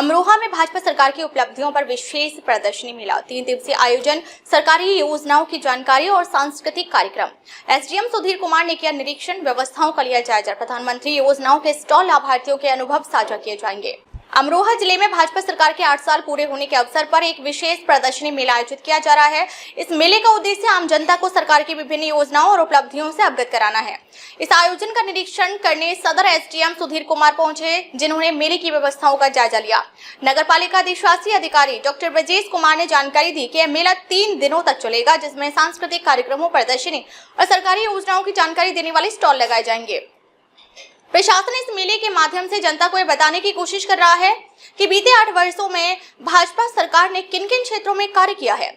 अमरोहा में भाजपा सरकार की उपलब्धियों पर विशेष प्रदर्शनी मेला, 3 दिवसीय आयोजन, सरकारी योजनाओं की जानकारी और सांस्कृतिक कार्यक्रम। एसडीएम सुधीर कुमार ने किया निरीक्षण, व्यवस्थाओं का लिया जायजा। प्रधानमंत्री योजनाओं के स्टॉल, लाभार्थियों के अनुभव साझा किए जाएंगे। अमरोहा जिले में भाजपा सरकार के 8 साल पूरे होने के अवसर पर एक विशेष प्रदर्शनी मेला आयोजित किया जा रहा है। इस मेले का उद्देश्य आम जनता को सरकार की विभिन्न योजनाओं और उपलब्धियों से अवगत कराना है। इस आयोजन का निरीक्षण करने सदर एसडीएम सुधीर कुमार पहुंचे, जिन्होंने मेले की व्यवस्थाओं का जायजा लिया। नगर पालिका अधिशासी अधिकारी डॉक्टर ब्रजेश कुमार ने जानकारी दी कि यह मेला 3 दिनों तक चलेगा, जिसमें सांस्कृतिक कार्यक्रमों, प्रदर्शनी और सरकारी योजनाओं की जानकारी देने वाले स्टॉल लगाए जाएंगे। प्रशासन इस मेले के माध्यम से जनता को यह बताने की कोशिश कर रहा है कि बीते 8 वर्षों में भाजपा सरकार ने किन किन क्षेत्रों में कार्य किया है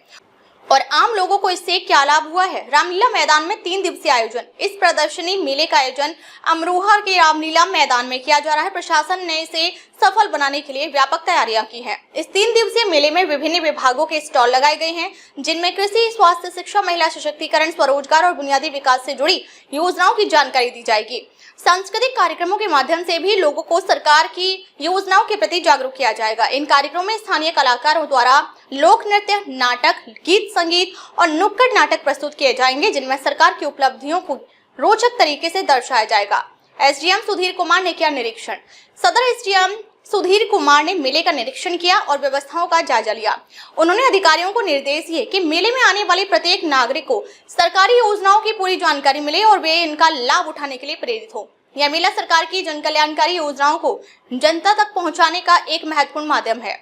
और आम लोगों को इससे क्या लाभ हुआ है। रामलीला मैदान में 3 दिवसीय आयोजन। इस प्रदर्शनी मेले का आयोजन अमरोहा के रामलीला मैदान में किया जा रहा है। प्रशासन ने इसे सफल बनाने के लिए व्यापक तैयारियां की हैं। इस 3 दिवसीय मेले में विभिन्न विभागों के स्टॉल लगाए गए हैं, जिनमें कृषि, स्वास्थ्य, शिक्षा, महिला सशक्तिकरण, स्वरोजगार और बुनियादी विकास से जुड़ी योजनाओं की जानकारी दी जाएगी। सांस्कृतिक कार्यक्रमों के माध्यम से भी लोगों को सरकार की योजनाओं के प्रति जागरूक किया जाएगा। इन कार्यक्रमों में स्थानीय कलाकारों द्वारा लोक नृत्य, नाटक, गीत, संगीत और नुक्कड़ नाटक प्रस्तुत किए जाएंगे, जिनमें सरकार की उपलब्धियों को रोचक तरीके से दर्शाया जाएगा। एसडीएम सुधीर कुमार ने किया निरीक्षण। सदर एसडीएम सुधीर कुमार ने मेले का निरीक्षण किया और व्यवस्थाओं का जायजा लिया। उन्होंने अधिकारियों को निर्देश दिए कि मेले में आने वाले प्रत्येक नागरिक को सरकारी योजनाओं की पूरी जानकारी मिले और वे इनका लाभ उठाने के लिए प्रेरित हो। यह मेला सरकार की जन कल्याणकारी योजनाओं को जनता तक पहुंचाने का एक महत्वपूर्ण माध्यम है।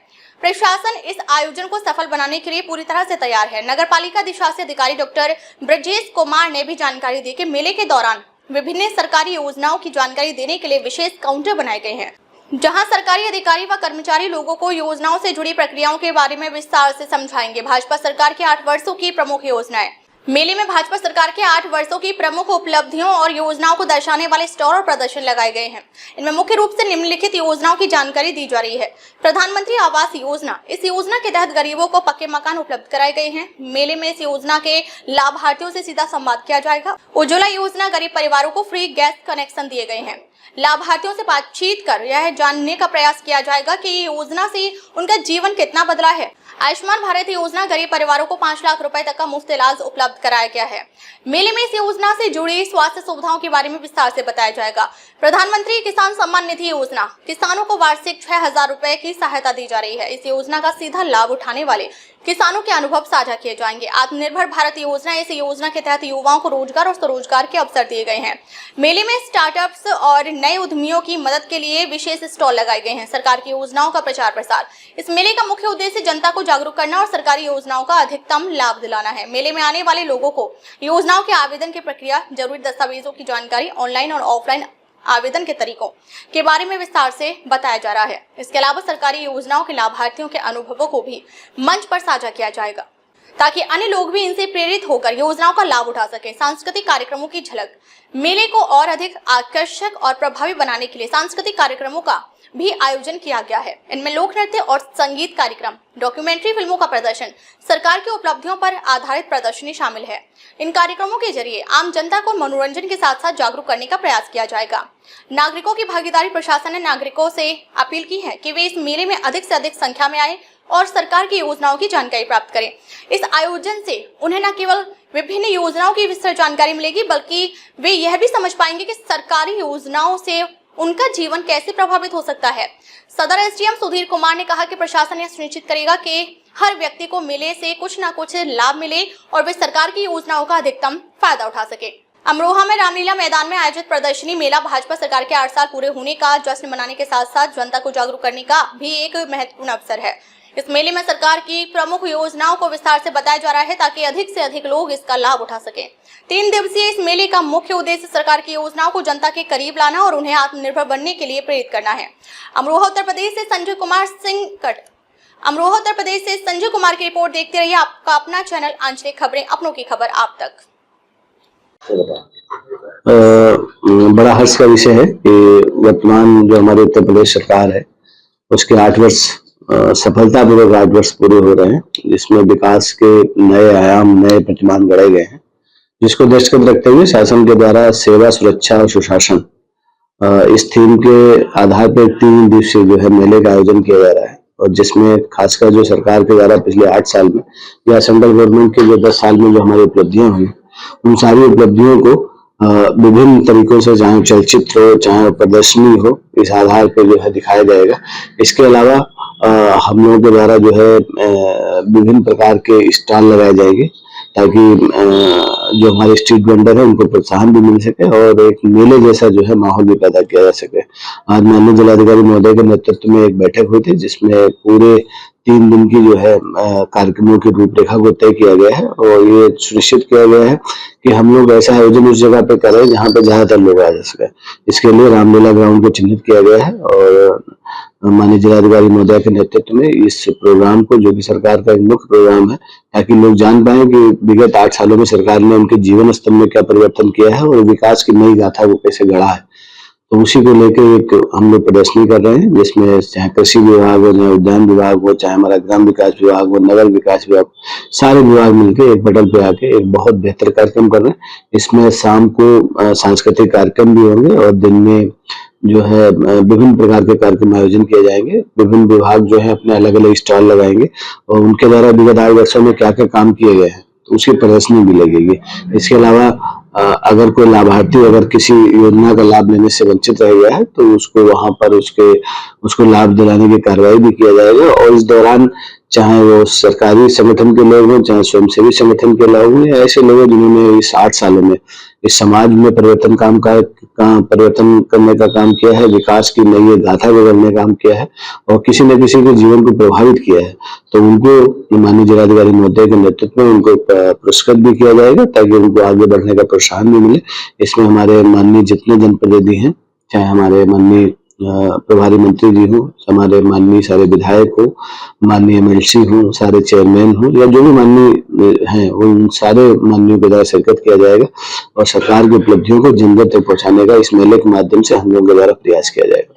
प्रशासन इस आयोजन को सफल बनाने के लिए पूरी तरह से तैयार है। नगर पालिका अधिशासी अधिकारी डॉक्टर ब्रजेश कुमार ने भी जानकारी दी कि मेले के दौरान विभिन्न सरकारी योजनाओं की जानकारी देने के लिए विशेष काउंटर बनाए गए हैं, जहां सरकारी अधिकारी व कर्मचारी लोगों को योजनाओं से जुड़ी प्रक्रियाओं के बारे में विस्तार से समझाएंगे। भाजपा सरकार के 8 वर्षों की प्रमुख योजनाएं। मेले में भाजपा सरकार के 8 वर्षों की प्रमुख उपलब्धियों और योजनाओं को दर्शाने वाले स्टॉल और प्रदर्शन लगाए गए हैं। इनमें मुख्य रूप से निम्नलिखित योजनाओं की जानकारी दी जा रही है। प्रधानमंत्री आवास योजना, इस योजना के तहत गरीबों को पक्के मकान उपलब्ध कराए गए हैं। मेले में इस योजना के लाभार्थियों से सीधा संवाद किया जाएगा। उज्ज्वला योजना, गरीब परिवारों को फ्री गैस कनेक्शन दिए गए हैं। लाभार्थियों से बातचीत कर यह जानने का प्रयास किया जाएगा कि ये योजना से उनका जीवन कितना बदला है। आयुष्मान भारत योजना, गरीब परिवारों को 5 लाख रुपए तक का मुफ्त इलाज उपलब्ध कराया गया है। मेले में इस योजना से जुड़ी स्वास्थ्य सुविधाओं के बारे में विस्तार से बताया जाएगा। प्रधानमंत्री किसान सम्मान निधि योजना, किसानों को वार्षिक 6,000 रुपए की सहायता दी जा रही है। इस योजना का सीधा लाभ उठाने वाले किसानों के अनुभव साझा किए जाएंगे। आत्मनिर्भर भारत योजना, इस योजना के तहत युवाओं को रोजगार और स्वरोजगार के अवसर दिए गए हैं। मेले में स्टार्टअप्स और नए उद्यमियों की मदद के लिए विशेष स्टॉल लगाए गए हैं। सरकार की योजनाओं का प्रचार प्रसार। इस मेले का मुख्य उद्देश्य जनता को जागरूक करना और सरकारी योजनाओं का अधिकतम लाभ दिलाना है। मेले में आने वाले लोगों को योजनाओं के आवेदन की प्रक्रिया, जरूरी दस्तावेजों की जानकारी, ऑनलाइन और ऑफलाइन आवेदन के तरीकों के बारे में विस्तार से बताया जा रहा है। इसके अलावा सरकारी योजनाओं के लाभार्थियों के अनुभवों को भी मंच पर साझा किया जाएगा, ताकि अन्य लोग भी इनसे प्रेरित होकर योजनाओं का लाभ उठा सकें। सांस्कृतिक कार्यक्रमों की झलक। मेले को और अधिक आकर्षक और प्रभावी बनाने के लिए सांस्कृतिक कार्यक्रमों का भी आयोजन किया गया है। इनमें लोक नृत्य और संगीत कार्यक्रम, डॉक्यूमेंट्री फिल्मों का प्रदर्शन, सरकार की उपलब्धियों पर आधारित प्रदर्शनी शामिल है। इन कार्यक्रमों के जरिए आम जनता को मनोरंजन के साथ साथ जागरूक करने का प्रयास किया जाएगा। नागरिकों की भागीदारी। प्रशासन ने नागरिकों से अपील की है कि वे इस मेले में अधिक से अधिक संख्या में आए और सरकार की योजनाओं की जानकारी प्राप्त करें। इस आयोजन से उन्हें न केवल विभिन्न योजनाओं की विस्तृत जानकारी मिलेगी, बल्कि वे यह भी समझ पाएंगे कि सरकारी योजनाओं से उनका जीवन कैसे प्रभावित हो सकता है। सदर एसडीएम सुधीर कुमार ने कहा कि प्रशासन यह सुनिश्चित करेगा कि हर व्यक्ति को मेले से कुछ न कुछ लाभ मिले और वे सरकार की योजनाओं का अधिकतम फायदा उठा सके। अमरोहा में रामलीला मैदान में आयोजित प्रदर्शनी मेला भाजपा सरकार के 8 साल पूरे होने का जश्न मनाने के साथ साथ जनता को जागरूक करने का भी एक महत्वपूर्ण अवसर है। इस मेले में सरकार की प्रमुख योजनाओं को विस्तार से बताया जा रहा है, ताकि अधिक से अधिक लोग इसका लाभ उठा सकें। 3 दिवसीय इस मेले का मुख्य उद्देश्य सरकार की योजनाओं को जनता के करीब लाना और उन्हें आत्मनिर्भर बनने के लिए प्रेरित करना है। अमरोहा उत्तर प्रदेश से संजय कुमार की रिपोर्ट देखते रहिए आपका अपना चैनल आंचलिक खबरें, अपनों की खबर आप तक। बड़ा हर्ष का विषय है कि वर्तमान जो हमारे उत्तर प्रदेश सरकार है उसके 8 वर्ष सफलतापूर्वक 8 वर्ष पूरे हो रहे हैं, जिसमें विकास के नए आयाम, नए प्रतिमान गढ़े गए हैं, जिसको दृष्टिगत रखते हुए शासन के द्वारा सेवा, सुरक्षा और सुशासन इस थीम के आधार पर 3 दिवसीय जो है मेले का आयोजन किया जा रहा है, और जिसमें खासकर जो सरकार के द्वारा पिछले 8 साल में या सेंट्रल गवर्नमेंट के जो 10 साल में जो हमारी उपलब्धियां हुई, उन सारी उपलब्धियों को विभिन्न तरीकों से, चाहे चलचित्र हो, चाहे प्रदर्शनी हो, इस आधार पर जो है दिखाया जाएगा। इसके अलावा हम लोगों के द्वारा जो है विभिन्न प्रकार के स्टॉल लगाए जाएंगे, ताकि जो हमारे स्ट्रीट वेंडर है उनको प्रोत्साहन भी मिल सके और एक मेले जैसा जो है माहौल भी पैदा किया जा सके। आज माननीय जिलाधिकारी महोदय के नेतृत्व में एक बैठक हुई थी, जिसमें पूरे 3 दिन की जो है कार्यक्रमों की रूपरेखा को तय किया गया है, और ये सुनिश्चित किया गया है कि हम लोग ऐसा आयोजन उस जगह पे करें जहाँ पे ज्यादातर लोग आ जा सके। इसके लिए रामलीला ग्राउंड को चिन्हित किया गया है, और माननीय जिलाधिकारी महोदय के नेतृत्व में इस प्रोग्राम को, जो कि सरकार का एक मुख्य प्रोग्राम है, ताकि लोग जान पाए कि विगत 8 सालों में सरकार ने उनके जीवन स्तर में क्या परिवर्तन किया है और विकास की नई गाथा को कैसे गढ़ा है। तो उसी को लेकर एक हम लोग प्रदर्शनी कर रहे हैं, जिसमें चाहे कृषि विभाग हो, चाहे उद्यान विभाग हो, चाहे हमारा ग्राम विकास विभाग हो, नगर विकास विभाग, सारे विभाग मिलकर एक पटल पे आके एक बहुत बेहतर कार्यक्रम कर रहे हैं। इसमें शाम को सांस्कृतिक कार्यक्रम भी होंगे, और दिन में जो है विभिन्न प्रकार के कार्यक्रम आयोजन किए जाएंगे। विभिन्न विभाग जो है अपने अलग अलग स्टॉल लगाएंगे, और उनके द्वारा विगत 8 वर्षों में क्या क्या काम किए गए हैं, तो उसकी प्रदर्शनी भी लगेगी। इसके अलावा अगर कोई लाभार्थी अगर किसी योजना का लाभ लेने से वंचित रह गया है, तो उसको वहां पर उसको लाभ दिलाने की कार्रवाई भी किया जाएगा। और इस दौरान चाहे वो सरकारी संगठन के लोग हों, चाहे स्वयंसेवी संगठन के लोग हों, या ऐसे लोग जिन्होंने इस 8 सालों में इस समाज में परिवर्तन करने का काम किया है, विकास की नई गाथा को करने का काम किया है, और किसी न किसी के जीवन को प्रभावित किया है, तो उनको माननीय जिलाधिकारी महोदय के नेतृत्व में उनको पुरस्कृत भी किया जाएगा, ताकि उनको आगे बढ़ने का प्रोत्साहन भी मिले। इसमें हमारे माननीय जितने जनप्रतिनिधि हैं, चाहे हमारे माननीय प्रभारी मंत्री जी हो, हमारे माननीय सारे विधायक हो, माननीय एमएलसी हो, सारे चेयरमैन हो, या जो भी माननीय हैं, उन सारे माननीयों के द्वारा शिरकत किया जाएगा, और सरकार की उपलब्धियों को जन जन तक पहुंचाने का इस मेले के माध्यम से हम लोगों के द्वारा प्रयास किया जाएगा।